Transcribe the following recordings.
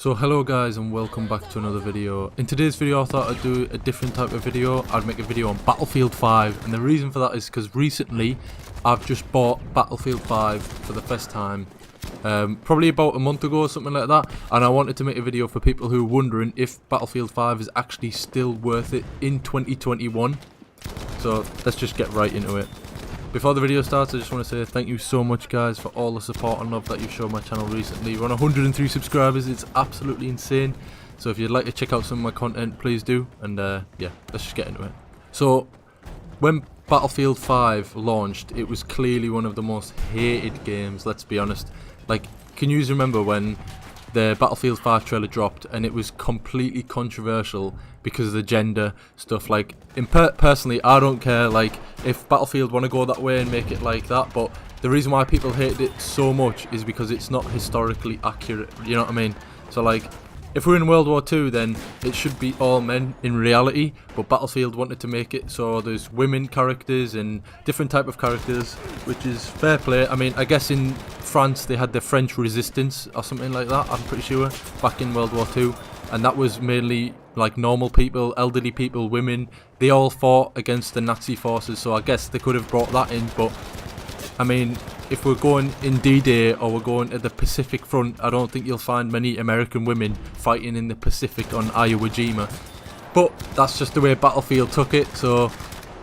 So hello guys and welcome back to another video. In today's video I thought I'd do a different type of video. I'd make a video on Battlefield 5, and the reason for that is because recently I've just bought Battlefield 5 for the first time. Probably about a month ago or something like that, and I wanted to make a video for people who are wondering if Battlefield 5 is actually still worth it in 2021. So let's just get right into it. Before the video starts, I just want to say thank you so much guys for all the support and love that you've shown my channel recently. We're on 103 subscribers, it's absolutely insane. So if you'd like to check out some of my content, please do. And yeah, let's just get into it. So when Battlefield 5 launched, it was clearly one of the most hated games, let's be honest. Like, can you remember when the Battlefield 5 trailer dropped and it was completely controversial because of the gender stuff? Like, personally, I don't care, like, if Battlefield want to go that way and make it like that, but the reason why people hate it so much is because it's not historically accurate, you know what I mean? So, like, if we're in World War II, then it should be all men in reality, but Battlefield wanted to make it so there's women characters and different type of characters, which is fair play. I mean, I guess in France they had the French Resistance or something like that, I'm pretty sure, back in World War II, and that was mainly like normal people, elderly people, women. They all fought against the Nazi forces, so I guess they could have brought that in, but I mean, if we're going in D-Day or we're going to the Pacific Front, I don't think you'll find many American women fighting in the Pacific on Iwo Jima. But that's just the way Battlefield took it, so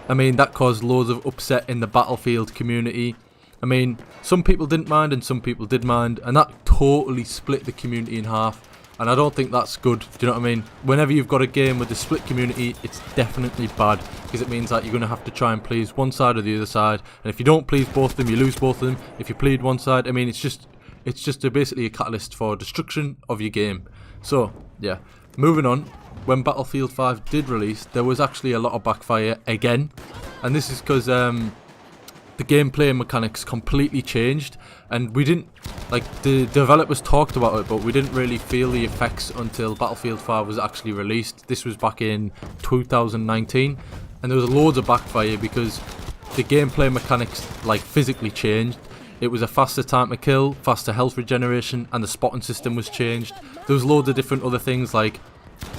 I mean, that caused loads of upset in the Battlefield community. I mean, some people didn't mind and some people did mind, and that totally split the community in half. And I don't think that's good, do you know what I mean? Whenever you've got a game with a split community, it's definitely bad, because it means that you're going to have to try and please one side or the other side, and if you don't please both of them, you lose both of them. If you plead one side, I mean, it's just basically a catalyst for destruction of your game. So, yeah, moving on. When Battlefield 5 did release, there was actually a lot of backfire again, and this is because the gameplay mechanics completely changed, and we didn't, like, the developers talked about it, but we didn't really feel the effects until Battlefield 5 was actually released. This was back in 2019, and there was loads of backfire because the gameplay mechanics, like, physically changed. It was a faster time to kill, faster health regeneration, and the spotting system was changed. There was loads of different other things, like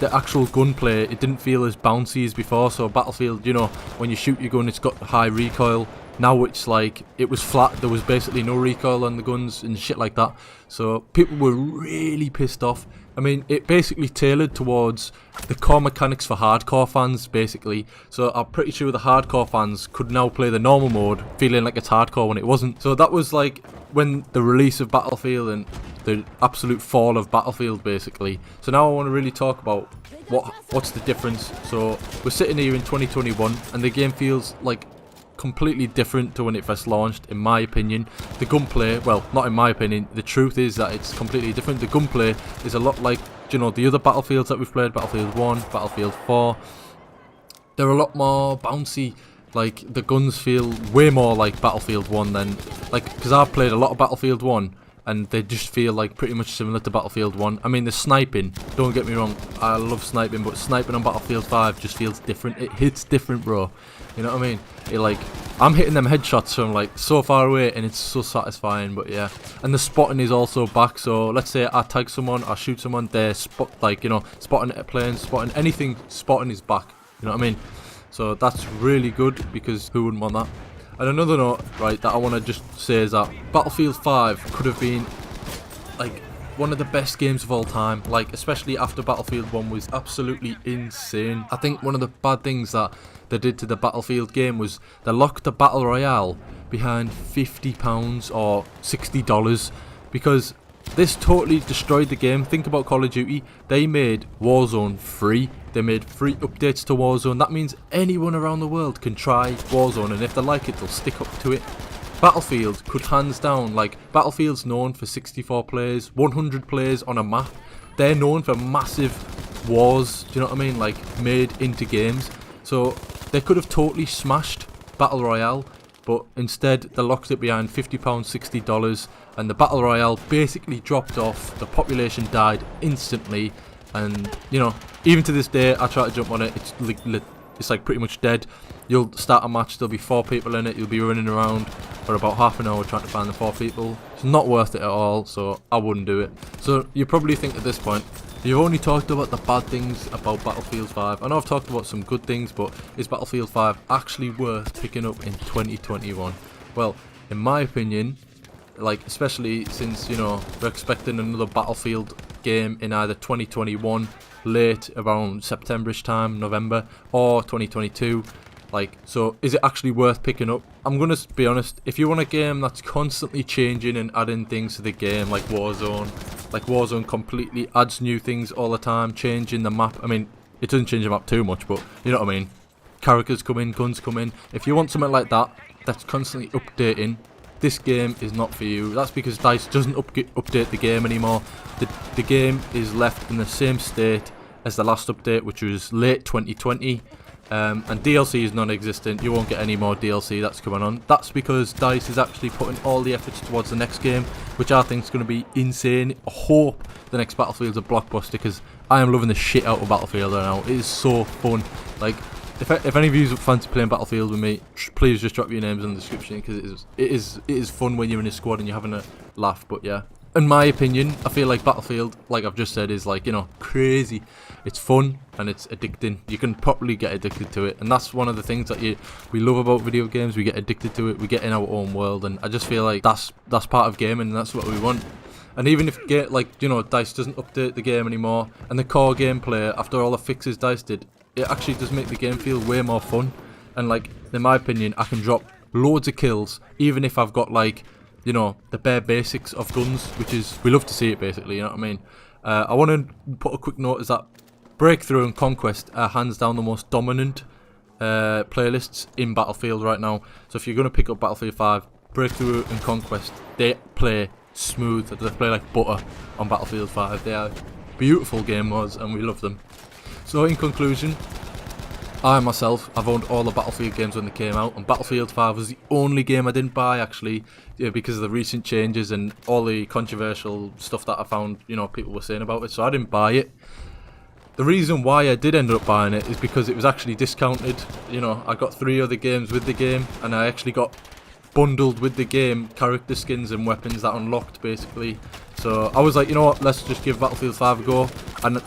the actual gunplay, it didn't feel as bouncy as before. So Battlefield, you know, when you shoot your gun, it's got high recoil. Now it's like, it was flat, there was basically no recoil on the guns and shit like that. So people were really pissed off. I mean, it basically tailored towards the core mechanics for hardcore fans, basically. So I'm pretty sure the hardcore fans could now play the normal mode, feeling like it's hardcore when it wasn't. So that was like when the release of Battlefield and the absolute fall of Battlefield, basically. So now I want to really talk about what's the difference. So we're sitting here in 2021 and the game feels like completely different to when it first launched, in my opinion. The gunplay, well, not in my opinion, the truth is that it's completely different. The gunplay is a lot like, you know, the other Battlefields that we've played, Battlefield 1, Battlefield 4. They're a lot more bouncy. Like, the guns feel way more like Battlefield 1 than, like, because I've played a lot of Battlefield 1 and they just feel like pretty much similar to Battlefield 1. I mean, the sniping, don't get me wrong, I love sniping, but sniping on Battlefield 5 just feels different. It hits different, bro. You know what I mean? It, like, I'm hitting them headshots from like so far away and it's so satisfying. But yeah, and the spotting is also back. So let's say I tag someone, I shoot someone, they're like, you know, spotting at planes, spotting anything, spotting is back. You know what I mean? So that's really good, because who wouldn't want that? And another note, right, that I want to just say is that Battlefield 5 could have been like one of the best games of all time, like, especially after Battlefield 1 was absolutely insane. I think one of the bad things that they did to the Battlefield game was they locked the Battle Royale behind £50 or $60, because this totally destroyed the game. Think about Call of Duty. They made Warzone free. They made free updates to Warzone. That means anyone around the world can try Warzone, and if they like it, they'll stick up to it. Battlefield could hands down, like, Battlefield's known for 64 players, 100 players on a map. They're known for massive wars, do you know what I mean, like, made into games. So they could have totally smashed Battle Royale, but instead they locked it behind £50, $60, and the Battle Royale basically dropped off. The population died instantly, and, you know, even to this day I try to jump on it, it's it's like pretty much dead. You'll start a match, there'll be 4 people in it, you'll be running around for about half an hour trying to find the 4 people. It's not worth it at all, so I wouldn't do it. So you probably think at this point, you've only talked about the bad things about Battlefield 5. I know I've talked about some good things, but is Battlefield 5 actually worth picking up in 2021? Well, in my opinion, like, especially since, you know, we're expecting another Battlefield game in either 2021, late around September-ish time, November, or 2022. Like, so is it actually worth picking up? I'm gonna be honest, if you want a game that's constantly changing and adding things to the game, like Warzone completely adds new things all the time, changing the map. I mean, it doesn't change the map too much, but you know what I mean. Characters come in, guns come in. If you want something like that, that's constantly updating, this game is not for you. That's because DICE doesn't update the game anymore. The game is left in the same state as the last update, which was late 2020. And DLC is non-existent. You won't get any more DLC that's coming on. That's because DICE is actually putting all the efforts towards the next game, which I think is going to be insane. I hope the next Battlefield's a blockbuster, because I am loving the shit out of Battlefield right now. It is so fun. Like, if any of you fancy playing Battlefield with me, please just drop your names in the description, because it is fun when you're in a squad and you're having a laugh. But yeah, in my opinion, I feel like Battlefield, like I've just said, is like, you know, crazy. It's fun and it's addicting. You can properly get addicted to it, and that's one of the things that we love about video games. We get addicted to it. We get in our own world, and I just feel like that's part of gaming, and that's what we want. And even if DICE doesn't update the game anymore, and the core gameplay after all the fixes DICE did, it actually does make the game feel way more fun. And like, in my opinion, I can drop loads of kills even if I've got, like, you know, the bare basics of guns, which is, we love to see it basically, you know what I mean. I want to put a quick note is that Breakthrough and Conquest are hands down the most dominant playlists in Battlefield right now. So if you're going to pick up Battlefield 5, Breakthrough and Conquest, they play smooth. They play like butter on Battlefield 5. They are beautiful game modes and we love them. So in conclusion, I myself, I've owned all the Battlefield games when they came out, and Battlefield 5 was the only game I didn't buy actually, because of the recent changes and all the controversial stuff that I found, you know, people were saying about it, so I didn't buy it. The reason why I did end up buying it is because it was actually discounted. You know, I got 3 other games with the game, and I actually got bundled with the game character skins and weapons that unlocked basically. So I was like, you know what, let's just give Battlefield 5 a go. And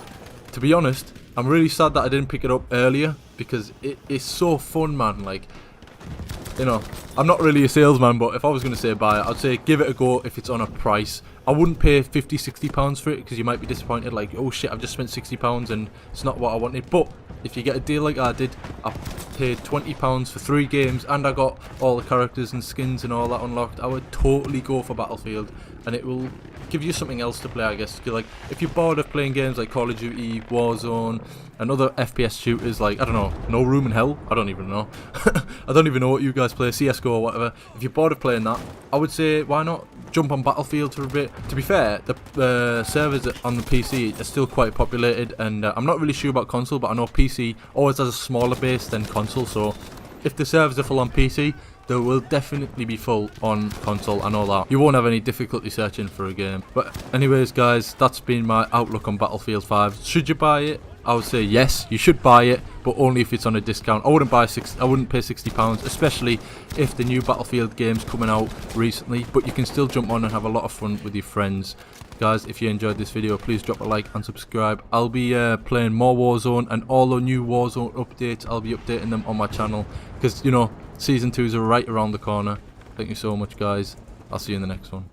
to be honest, I'm really sad that I didn't pick it up earlier, because it is so fun, man. Like, you know, I'm not really a salesman, but if I was going to say buy it, I'd say give it a go if it's on a price. I wouldn't pay £50-60 for it, because you might be disappointed, like, oh shit, I've just spent £60 and it's not what I wanted. But if you get a deal like I did, I paid £20 for 3 games and I got all the characters and skins and all that unlocked, I would totally go for Battlefield, and it will give you something else to play, I guess. Like, if you're bored of playing games like Call of Duty, Warzone, and other FPS shooters like, I don't know, No Room in Hell, I don't even know. I don't even know what you guys play, CSGO or whatever. If you're bored of playing that, I would say, why not jump on Battlefield for a bit? To be fair, the servers on the PC are still quite populated, and I'm not really sure about console, but I know PC always has a smaller base than console, so if the servers are full on PC, they will definitely be full on console. I know that. You won't have any difficulty searching for a game. But anyways, guys, that's been my outlook on Battlefield 5. Should you buy it? I would say yes, you should buy it, but only if it's on a discount. I wouldn't pay £60, especially if the new Battlefield game's coming out recently. But you can still jump on and have a lot of fun with your friends. Guys, if you enjoyed this video, please drop a like and subscribe. I'll be playing more Warzone, and all the new Warzone updates, I'll be updating them on my channel, because, you know, Season 2 is right around the corner. Thank you so much, guys. I'll see you in the next one.